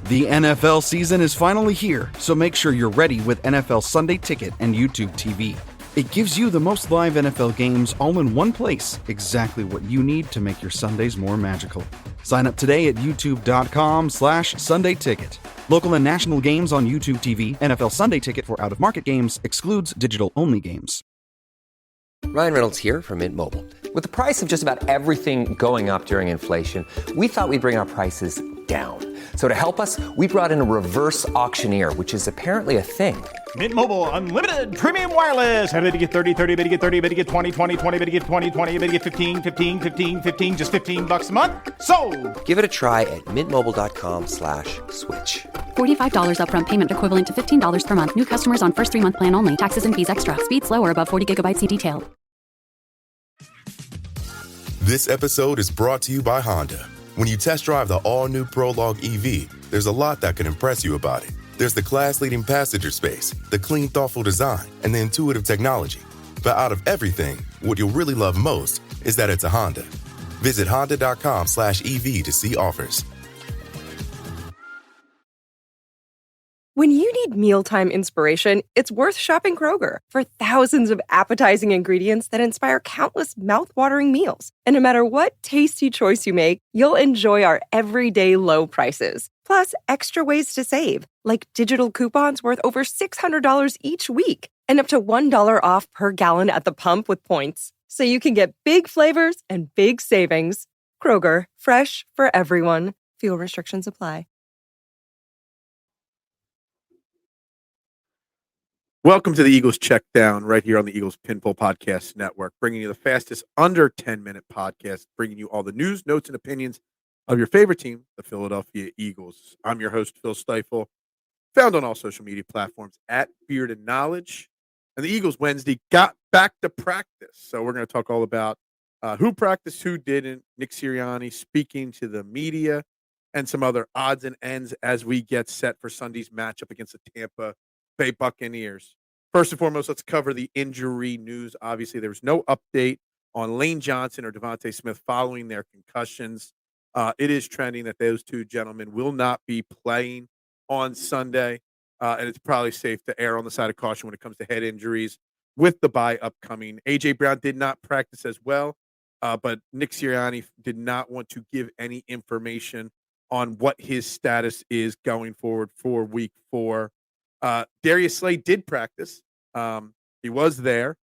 The NFL season is finally here, so make sure you're ready with NFL Sunday Ticket and YouTube TV. It gives you the most live NFL games all in one place, exactly what you need to make your Sundays more magical. Sign up today at youtube.com/Sunday Ticket. Local and national games on YouTube TV. NFL Sunday Ticket for out-of-market games excludes digital-only games. Ryan Reynolds here from Mint Mobile. With the price of just about everything going up during inflation, we thought we'd bring our prices down. So to help us, we brought in a reverse auctioneer, which is apparently a thing. Mint Mobile Unlimited Premium Wireless. How to get 30, 30, bit to get 30, bit to get 20, 20, 20, bit to get 20, 20, bit to get 15, 15, 15, 15, just $15 a month? Sold! Give it a try at mintmobile.com/switch. $45 upfront payment equivalent to $15 per month. New customers on first 3-month plan only. Taxes and fees extra. Speed slower above 40 gigabytes. See detail. This episode is brought to you by Honda. When you test drive the all-new Prologue EV, there's a lot that can impress you about it. There's the class-leading passenger space, the clean, thoughtful design, and the intuitive technology. But out of everything, what you'll really love most is that it's a Honda. Visit honda.com/EV to see offers. When you need mealtime inspiration, it's worth shopping Kroger for thousands of appetizing ingredients that inspire countless mouthwatering meals. And no matter what tasty choice you make, you'll enjoy our everyday low prices. Plus, extra ways to save, like digital coupons worth over $600 each week and up to $1 off per gallon at the pump with points. So you can get big flavors and big savings. Kroger, fresh for everyone. Fuel restrictions apply. Welcome to the Eagles Checkdown right here on the Eagles Pinball Podcast Network, bringing you the fastest under 10-minute podcast, bringing you all the news, notes, and opinions of your favorite team, the Philadelphia Eagles. I'm your host, Phil Stiefel, found on all social media platforms at Bearded Knowledge. And the Eagles Wednesday got back to practice. So we're going to talk all about who practiced, who didn't, Nick Sirianni speaking to the media, and some other odds and ends as we get set for Sunday's matchup against the Tampa Bay Buccaneers. First and foremost, let's cover the injury news. Obviously, there was no update on Lane Johnson or Devontae Smith following their concussions. It is trending that those two gentlemen will not be playing on Sunday, and it's probably safe to err on the side of caution when it comes to head injuries with the bye upcoming. A.J. Brown did not practice as well, but Nick Sirianni did not want to give any information on what his status is going forward for Week 4. Darius Slay did practice. He was there.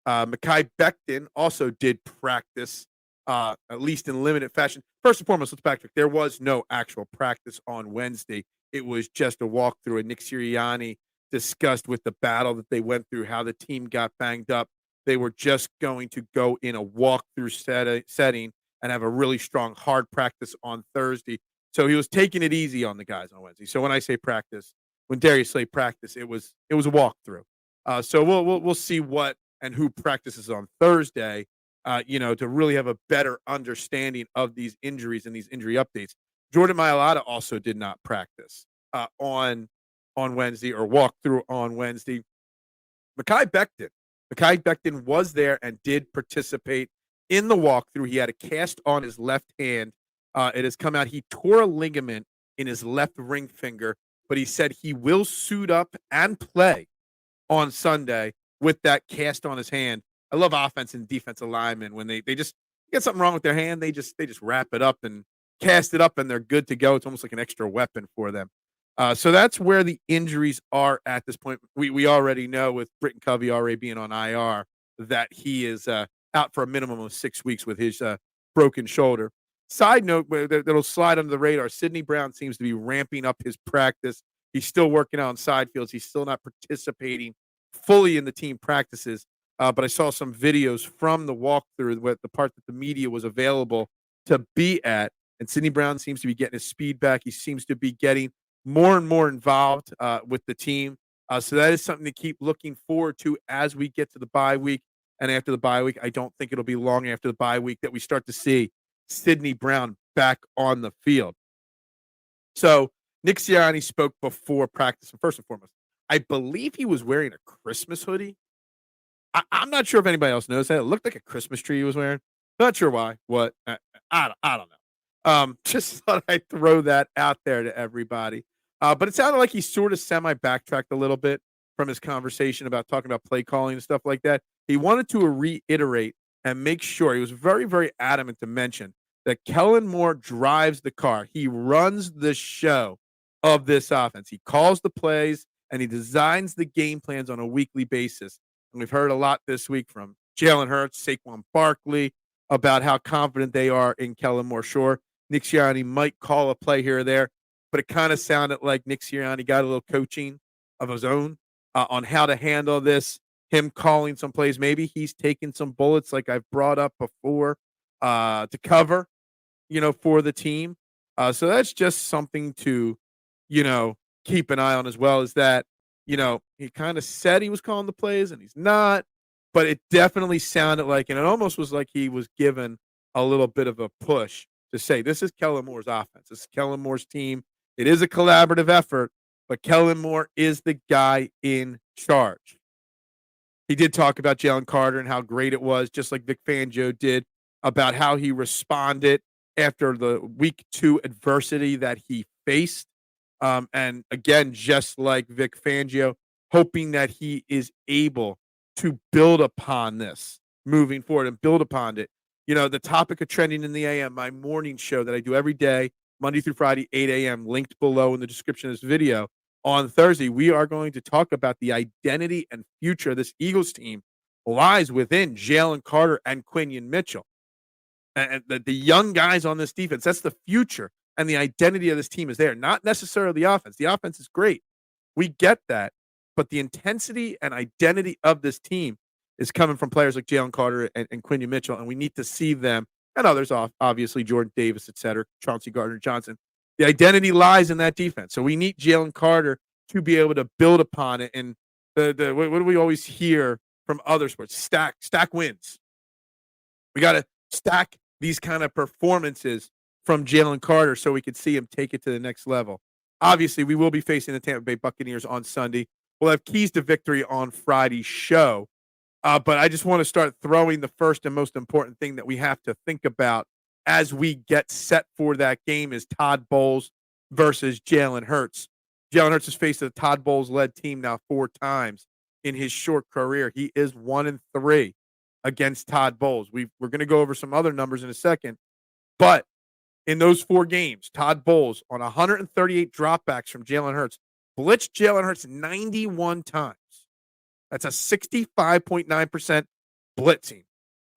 Mekhi Becton also did practice, at least in limited fashion. First and foremost, let's backtrack. There was no actual practice on Wednesday. It was just a walkthrough, and Nick Sirianni discussed with the battle that they went through, how the team got banged up. They were just going to go in a walkthrough setting and have a really strong, hard practice on Thursday. So he was taking it easy on the guys on Wednesday. So when I say practice, when Darius Slay practiced, it was a walkthrough. So we'll see what and who practices on Thursday, to really have a better understanding of these injuries and these injury updates. Jordan Mailata also did not practice on Wednesday or walk through on Wednesday. Mekhi Becton was there and did participate in the walkthrough. He had a cast on his left hand. It has come out. He tore a ligament in his left ring finger, but he said he will suit up and play on Sunday with that cast on his hand. I love offense and defensive linemen when they just get something wrong with their hand. They just wrap it up and cast it up and they're good to go. It's almost like an extra weapon for them. So that's where the injuries are at this point. We already know with Britton Covey already being on IR that he is out for a minimum of 6 weeks with his broken shoulder. Side note that'll slide under the radar, Sidney Brown seems to be ramping up his practice. He's still working out on side fields. He's still not participating fully in the team practices. But I saw some videos from the walkthrough, the part that the media was available to be at. And Sidney Brown seems to be getting his speed back. He seems to be getting more and more involved with the team. So that is something to keep looking forward to as we get to the bye week. And after the bye week, I don't think it'll be long after the bye week that we start to see Sidney Brown back on the field. So Nick Sirianni spoke before practice. And first and foremost, I believe he was wearing a Christmas hoodie. I'm not sure if anybody else knows that. It looked like a Christmas tree he was wearing. Not sure why. What? I don't know. Just thought I'd throw that out there to everybody. But it sounded like he sort of semi-backtracked a little bit from his conversation about talking about play calling and stuff like that. He wanted to reiterate and make sure, he was very, very adamant to mention that Kellen Moore drives the car. He runs the show of this offense. He calls the plays, and he designs the game plans on a weekly basis. And we've heard a lot this week from Jalen Hurts, Saquon Barkley, about how confident they are in Kellen Moore. Sure, Nick Sirianni might call a play here or there, but it kind of sounded like Nick Sirianni got a little coaching of his own on how to handle this, him calling some plays. Maybe he's taking some bullets like I've brought up before to cover, for the team. So that's just something to, keep an eye on, as well as that, he kind of said he was calling the plays and he's not, but it definitely sounded like, and it almost was like he was given a little bit of a push to say, this is Kellen Moore's offense. This is Kellen Moore's team. It is a collaborative effort, but Kellen Moore is the guy in charge. He did talk about Jalen Carter and how great it was, just like Vic Fangio did, about how he responded after the week 2 adversity that he faced. And again, just like Vic Fangio, hoping that he is able to build upon this moving forward and build upon it. The topic of Trending in the AM, my morning show that I do every day, Monday through Friday, 8 a.m., linked below in the description of this video. On Thursday, we are going to talk about the identity and future of this Eagles team lies within Jalen Carter and Quinion Mitchell. And the young guys on this defense, that's the future. And the identity of this team is there, not necessarily the offense. The offense is great. We get that. But the intensity and identity of this team is coming from players like Jalen Carter and Quinion Mitchell, and we need to see them, and others, obviously, Jordan Davis, et cetera, Chauncey Gardner-Johnson. The identity lies in that defense. So we need Jalen Carter to be able to build upon it. And what do we always hear from other sports? Stack wins. We got to stack these kind of performances from Jalen Carter so we could see him take it to the next level. Obviously, we will be facing the Tampa Bay Buccaneers on Sunday. We'll have keys to victory on Friday's show. But I just want to start throwing the first and most important thing that we have to think about as we get set for that game is Todd Bowles versus Jalen Hurts. Jalen Hurts has faced a Todd Bowles-led team now 4 times in his short career. He is 1-3 against Todd Bowles. We're going to go over some other numbers in a second. But in those 4 games, Todd Bowles, on 138 dropbacks from Jalen Hurts, blitzed Jalen Hurts 91 times. That's a 65.9% blitzing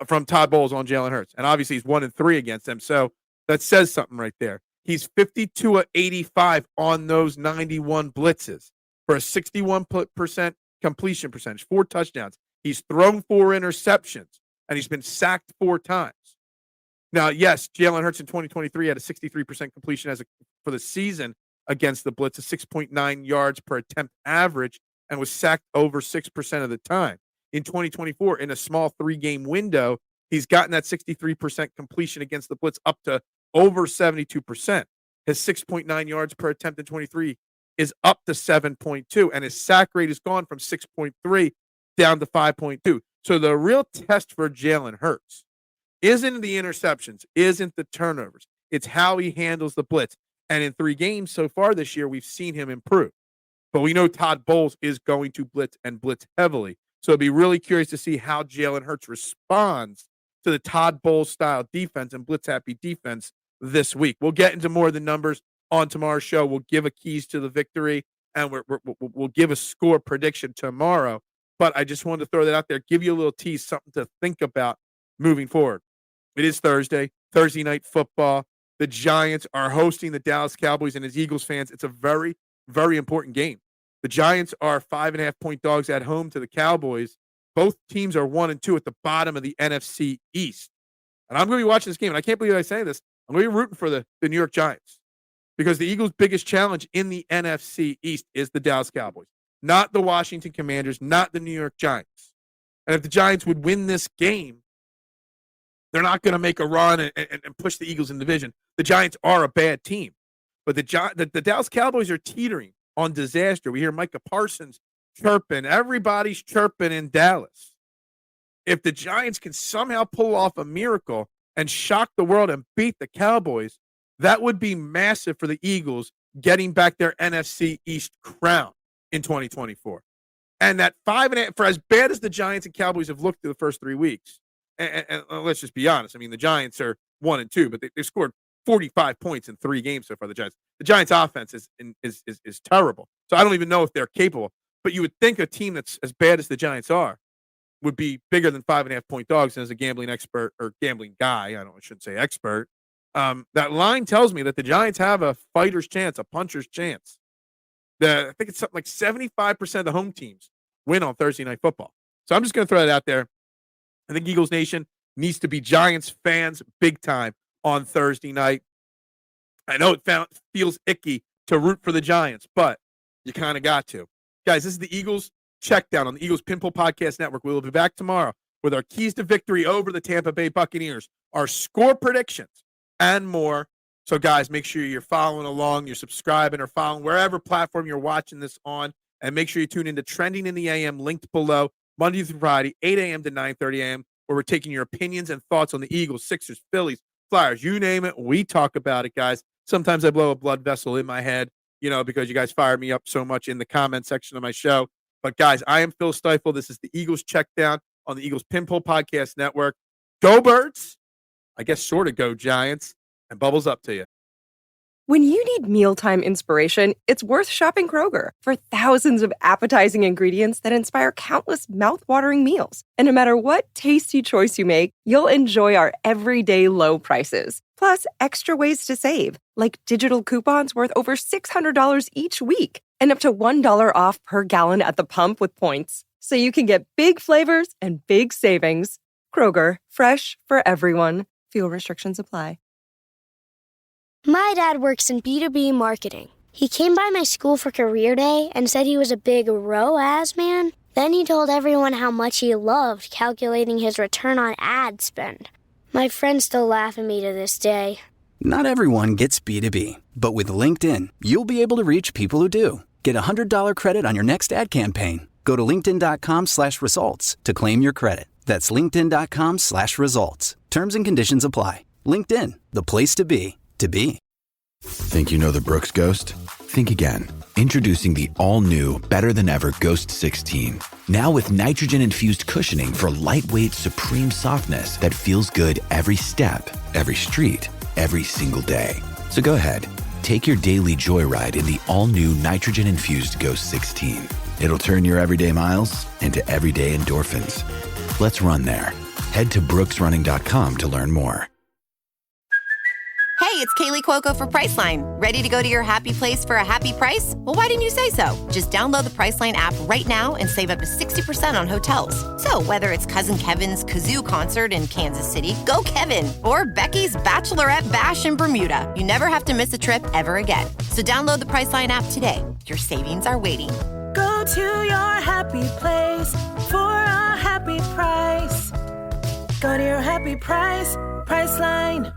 from Todd Bowles on Jalen Hurts. And obviously he's 1-3 against them. So that says something right there. He's 52 of 85 on those 91 blitzes for a 61% completion percentage, 4 touchdowns. He's thrown 4 interceptions, and he's been sacked 4 times. Now, yes, Jalen Hurts in 2023 had a 63% completion for the season against the blitz, a 6.9 yards per attempt average, and was sacked over 6% of the time. In 2024, in a small 3-game window, he's gotten that 63% completion against the blitz up to over 72%. His 6.9 yards per attempt in 23 is up to 7.2, and his sack rate has gone from 6.3 down to 5.2. So the real test for Jalen Hurts isn't the interceptions, isn't the turnovers. It's how he handles the blitz. And in 3 games so far this year, we've seen him improve. But we know Todd Bowles is going to blitz and blitz heavily. So it'd be really curious to see how Jalen Hurts responds to the Todd Bowles style defense and blitz happy defense this week. We'll get into more of the numbers on tomorrow's show. We'll give a keys to the victory, and we'll give a score prediction tomorrow. But I just wanted to throw that out there, give you a little tease, something to think about moving forward. It is Thursday night football. The Giants are hosting the Dallas Cowboys, and as Eagles fans, it's a very, very important game. The Giants are 5.5-point dogs at home to the Cowboys. Both teams are 1-2 at the bottom of the NFC East. And I'm going to be watching this game, and I can't believe I say this. I'm going to be rooting for the New York Giants because the Eagles' biggest challenge in the NFC East is the Dallas Cowboys, not the Washington Commanders, not the New York Giants. And if the Giants would win this game, they're not going to make a run and push the Eagles in the division. The Giants are a bad team, but the Dallas Cowboys are teetering on disaster. We hear Micah Parsons chirping. Everybody's chirping in Dallas. If the Giants can somehow pull off a miracle and shock the world and beat the Cowboys, that would be massive for the Eagles getting back their NFC East crown in 2024. And that 5.5, for as bad as the Giants and Cowboys have looked through the first 3 weeks, and let's just be honest. I mean, the Giants are 1-2, but they scored 45 points in 3 games so far. The Giants' offense is terrible. So I don't even know if they're capable. But you would think a team that's as bad as the Giants are would be bigger than 5.5-point dogs. And as a gambling expert or gambling guy, I shouldn't say expert. That line tells me that the Giants have a fighter's chance, a puncher's chance. I think it's something like 75% of the home teams win on Thursday Night Football. So I'm just going to throw that out there. I think Eagles Nation needs to be Giants fans big time on Thursday night. I know it feels icky to root for the Giants, but you kind of got to. Guys, this is the Eagles Checkdown on the Eagles Pinball Podcast Network. We will be back tomorrow with our keys to victory over the Tampa Bay Buccaneers, our score predictions, and more. So, guys, make sure you're following along, you're subscribing or following wherever platform you're watching this on, and make sure you tune into Trending in the AM, linked below, Monday through Friday, 8 a.m. to 9:30 a.m., where we're taking your opinions and thoughts on the Eagles, Sixers, Phillies, Flyers, you name it. We talk about it, guys. Sometimes I blow a blood vessel in my head, because you guys fired me up so much in the comment section of my show. But, guys, I am Phil Stiefel. This is the Eagles Checkdown on the Eagles Pinball Podcast Network. Go Birds. I guess sort of go Giants. And Bubbles, up to you. When you need mealtime inspiration, it's worth shopping Kroger for thousands of appetizing ingredients that inspire countless mouth-watering meals. And no matter what tasty choice you make, you'll enjoy our everyday low prices. Plus, extra ways to save, like digital coupons worth over $600 each week and up to $1 off per gallon at the pump with points. So you can get big flavors and big savings. Kroger, fresh for everyone. Fuel restrictions apply. My dad works in B2B marketing. He came by my school for career day and said he was a big ROAS man. Then he told everyone how much he loved calculating his return on ad spend. My friends still laugh at me to this day. Not everyone gets B2B, but with LinkedIn, you'll be able to reach people who do. Get a $100 credit on your next ad campaign. Go to linkedin.com/results to claim your credit. That's linkedin.com/results. Terms and conditions apply. LinkedIn, the place to be. Think you know the Brooks Ghost? Think again. Introducing the all-new, better-than-ever Ghost 16. Now with nitrogen-infused cushioning for lightweight, supreme softness that feels good every step, every street, every single day. So go ahead, take your daily joyride in the all-new nitrogen-infused Ghost 16. It'll turn your everyday miles into everyday endorphins. Let's run there. Head to brooksrunning.com to learn more. Hey, it's Kaylee Cuoco for Priceline. Ready to go to your happy place for a happy price? Well, why didn't you say so? Just download the Priceline app right now and save up to 60% on hotels. So whether it's Cousin Kevin's Kazoo Concert in Kansas City, go Kevin, or Becky's Bachelorette Bash in Bermuda, you never have to miss a trip ever again. So download the Priceline app today. Your savings are waiting. Go to your happy place for a happy price. Go to your happy price, Priceline.